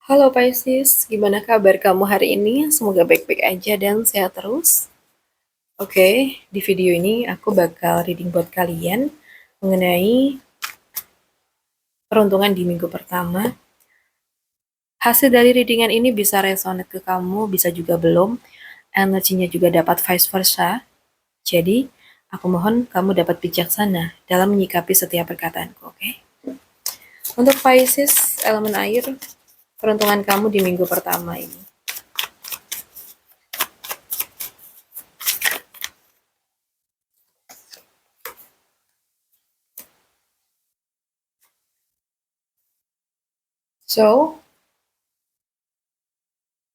Halo Pisces, gimana kabar kamu hari ini? Semoga baik-baik aja dan sehat terus. Oke, di video ini aku bakal reading buat kalian mengenai peruntungan di minggu pertama. Hasil dari readingan ini bisa resonate ke kamu, bisa juga belum. Energinya juga dapat vice versa. Jadi, aku mohon kamu dapat bijaksana dalam menyikapi setiap perkataanku, oke? Untuk Pisces, elemen air, peruntungan kamu di minggu pertama ini. So,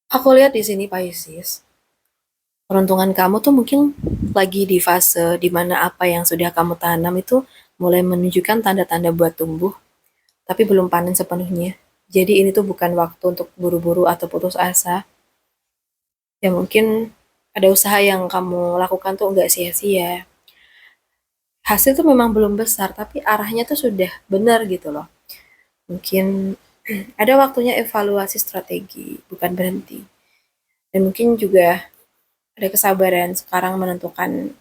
aku lihat di sini Pisces, peruntungan kamu tuh mungkin lagi di fase dimana apa yang sudah kamu tanam itu mulai menunjukkan tanda-tanda buat tumbuh, tapi belum panen sepenuhnya. Jadi ini tuh bukan waktu untuk buru-buru atau putus asa. Ya mungkin ada usaha yang kamu lakukan tuh nggak sia-sia. Hasil tuh memang belum besar, tapi arahnya tuh sudah benar gitu loh. Mungkin ada waktunya evaluasi strategi, bukan berhenti. Dan mungkin juga ada kesabaran sekarang menentukan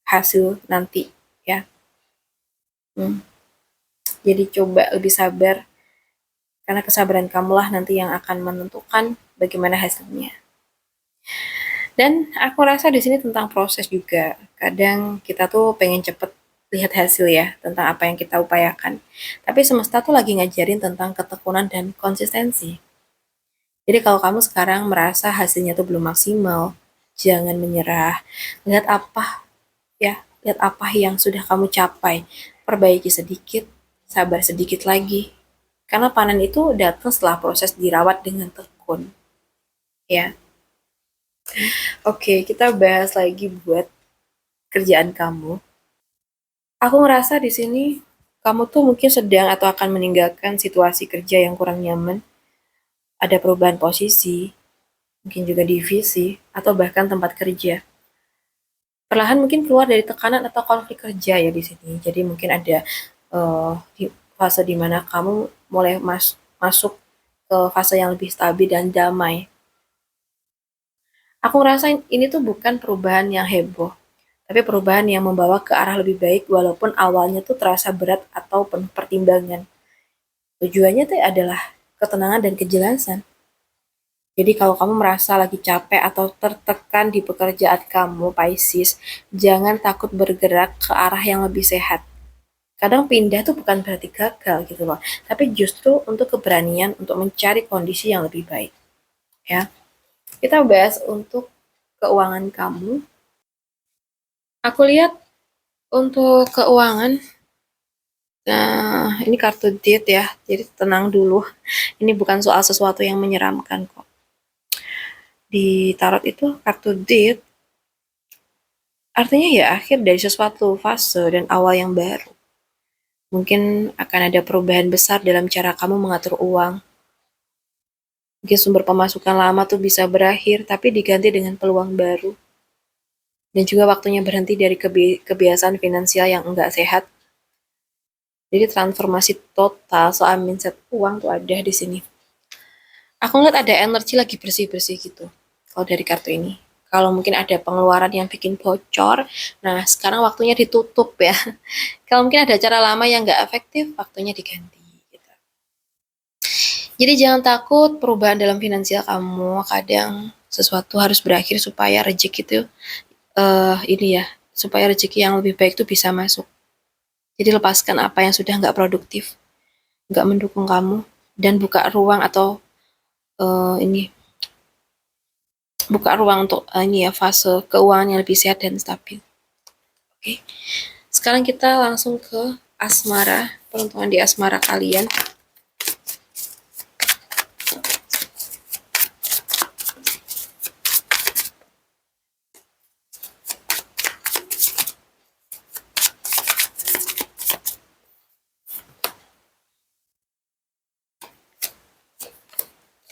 hasil nanti ya. Hmm. Jadi coba lebih sabar karena kesabaran kamulah nanti yang akan menentukan bagaimana hasilnya. Dan aku rasa di sini tentang proses juga. Kadang kita tuh pengen cepet lihat hasil ya tentang apa yang kita upayakan. Tapi semesta tuh lagi ngajarin tentang ketekunan dan konsistensi. Jadi kalau kamu sekarang merasa hasilnya tuh belum maksimal, jangan menyerah. Lihat apa ya, lihat apa yang sudah kamu capai. Perbaiki sedikit, sabar sedikit lagi. Karena panen itu datang setelah proses dirawat dengan tekun. Ya, oke, kita bahas lagi buat kerjaan kamu. Aku ngerasa di sini kamu tuh mungkin sedang atau akan meninggalkan situasi kerja yang kurang nyaman. Ada perubahan posisi, mungkin juga divisi, atau bahkan tempat kerja. Perlahan mungkin keluar dari tekanan atau konflik kerja ya di sini. Jadi mungkin ada di fase dimana kamu mulai masuk ke fase yang lebih stabil dan damai. Aku ngerasain ini tuh bukan perubahan yang heboh, tapi perubahan yang membawa ke arah lebih baik walaupun awalnya tuh terasa berat atau penuh pertimbangan. Tujuannya tuh adalah ketenangan dan kejelasan. Jadi kalau kamu merasa lagi capek atau tertekan di pekerjaan kamu, Pisces, jangan takut bergerak ke arah yang lebih sehat. Kadang pindah tuh bukan berarti gagal gitu loh, tapi justru untuk keberanian untuk mencari kondisi yang lebih baik. Ya, kita bahas untuk keuangan kamu. Aku lihat untuk keuangan, nah ini kartu Death ya, jadi tenang dulu. Ini bukan soal sesuatu yang menyeramkan kok. Di tarot itu kartu Death artinya ya akhir dari sesuatu fase dan awal yang baru. Mungkin akan ada perubahan besar dalam cara kamu mengatur uang. Mungkin sumber pemasukan lama tuh bisa berakhir, tapi diganti dengan peluang baru. Dan juga waktunya berhenti dari kebiasaan finansial yang enggak sehat. Jadi transformasi total soal mindset uang tuh ada di sini. Aku ngeliat ada energi lagi bersih-bersih gitu. Kalau dari kartu ini. Kalau mungkin ada pengeluaran yang bikin bocor, nah sekarang waktunya ditutup ya. Kalau mungkin ada cara lama yang nggak efektif, waktunya diganti. Gitu. Jadi jangan takut perubahan dalam finansial kamu. Kadang sesuatu harus berakhir supaya rezeki itu ini ya, supaya rezeki yang lebih baik itu bisa masuk. Jadi lepaskan apa yang sudah nggak produktif, nggak mendukung kamu, dan buka ruang atau ini buka ruang untuk ini ya fase keuangan yang lebih sehat dan stabil. Oke, sekarang kita langsung ke asmara, peruntungan di asmara kalian.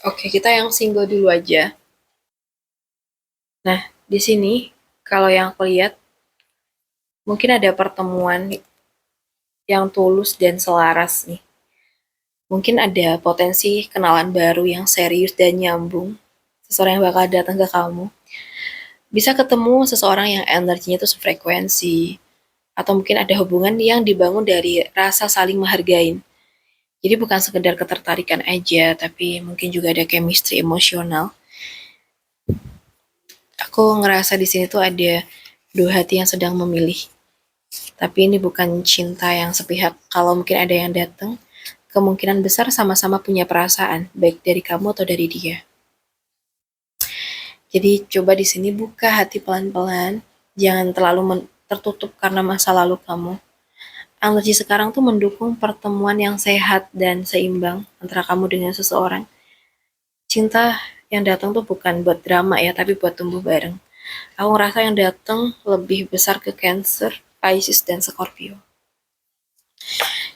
Oke, kita yang single dulu aja. Nah, di sini kalau yang aku lihat mungkin ada pertemuan yang tulus dan selaras nih. Mungkin ada potensi kenalan baru yang serius dan nyambung. Seseorang yang bakal datang ke kamu. Bisa ketemu seseorang yang energinya itu sefrekuensi. Atau mungkin ada hubungan yang dibangun dari rasa saling menghargai. Jadi bukan sekedar ketertarikan aja, tapi mungkin juga ada chemistry emosional. Aku ngerasa di sini tuh ada dua hati yang sedang memilih. Tapi ini bukan cinta yang sepihak. Kalau mungkin ada yang datang, kemungkinan besar sama-sama punya perasaan, baik dari kamu atau dari dia. Jadi coba di sini buka hati pelan-pelan, jangan terlalu tertutup karena masa lalu kamu. Energi sekarang tuh mendukung pertemuan yang sehat dan seimbang antara kamu dengan seseorang. Cinta yang datang tuh bukan buat drama ya, tapi buat tumbuh bareng. Aku ngerasa yang datang lebih besar ke Cancer, Pisces, dan Scorpio.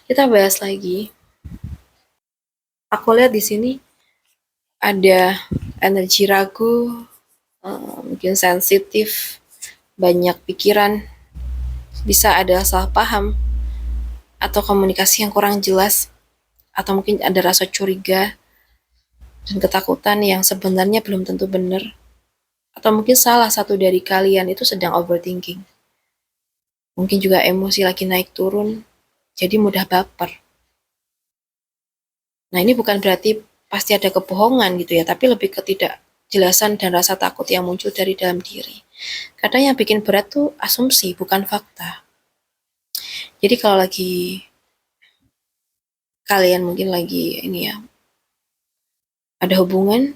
Kita bahas lagi. Aku lihat di sini ada energi ragu, mungkin sensitif, banyak pikiran, bisa ada salah paham, atau komunikasi yang kurang jelas, atau mungkin ada rasa curiga dan ketakutan yang sebenarnya belum tentu benar, atau mungkin salah satu dari kalian itu sedang overthinking. Mungkin juga emosi lagi naik turun, jadi mudah baper. Nah ini bukan berarti pasti ada kebohongan gitu ya, tapi lebih ke ketidakjelasan dan rasa takut yang muncul dari dalam diri. Kadang yang bikin berat tuh asumsi, bukan fakta. Jadi kalau lagi kalian mungkin lagi ini ya, ada hubungan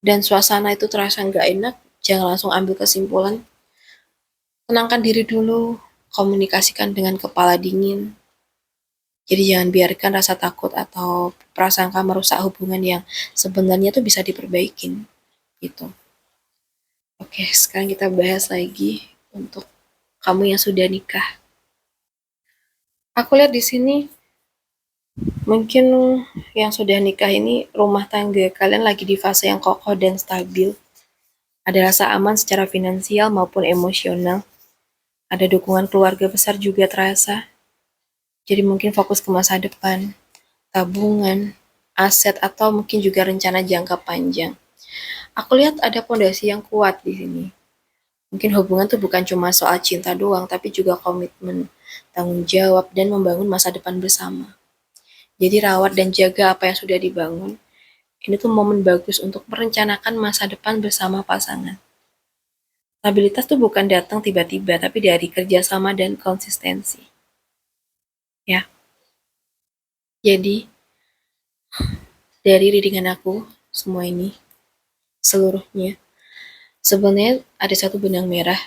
dan suasana itu terasa nggak enak, jangan langsung ambil kesimpulan. Tenangkan diri dulu, komunikasikan dengan kepala dingin. Jadi jangan biarkan rasa takut atau prasangka merusak hubungan yang sebenarnya tuh bisa diperbaikin gitu. Oke, sekarang kita bahas lagi untuk kamu yang sudah nikah. Aku lihat di sini mungkin yang sudah nikah ini rumah tangga kalian lagi di fase yang kokoh dan stabil. Ada rasa aman secara finansial maupun emosional. Ada dukungan keluarga besar juga terasa. Jadi mungkin fokus ke masa depan, tabungan, aset atau mungkin juga rencana jangka panjang. Aku lihat ada fondasi yang kuat di sini. Mungkin hubungan tuh bukan cuma soal cinta doang, tapi juga komitmen, tanggung jawab, dan membangun masa depan bersama. Jadi rawat dan jaga apa yang sudah dibangun. Ini tuh momen bagus untuk merencanakan masa depan bersama pasangan. Stabilitas tuh bukan datang tiba-tiba, tapi dari kerjasama dan konsistensi. Ya, jadi dari readingan aku, semua ini, seluruhnya, sebenarnya ada satu benang merah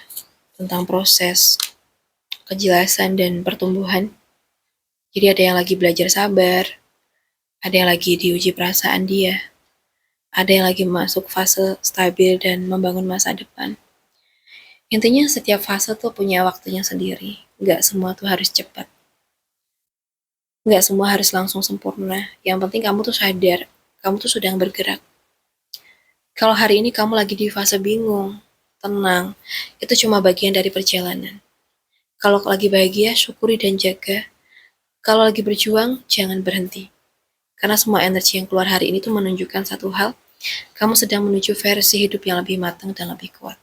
tentang proses, kejelasan, dan pertumbuhan. Jadi ada yang lagi belajar sabar, ada yang lagi diuji perasaan dia, ada yang lagi masuk fase stabil dan membangun masa depan. Intinya setiap fase tuh punya waktunya sendiri, nggak semua tuh harus cepat. Nggak semua harus langsung sempurna, yang penting kamu tuh sadar, kamu tuh sedang bergerak. Kalau hari ini kamu lagi di fase bingung, tenang, itu cuma bagian dari perjalanan. Kalau lagi bahagia, syukuri dan jaga. Kalau lagi berjuang, jangan berhenti. Karena semua energi yang keluar hari ini tuh menunjukkan satu hal, kamu sedang menuju versi hidup yang lebih matang dan lebih kuat.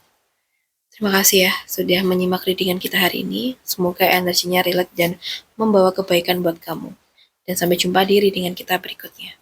Terima kasih ya sudah menyimak readingan kita hari ini. Semoga energinya relate dan membawa kebaikan buat kamu. Dan sampai jumpa di readingan kita berikutnya.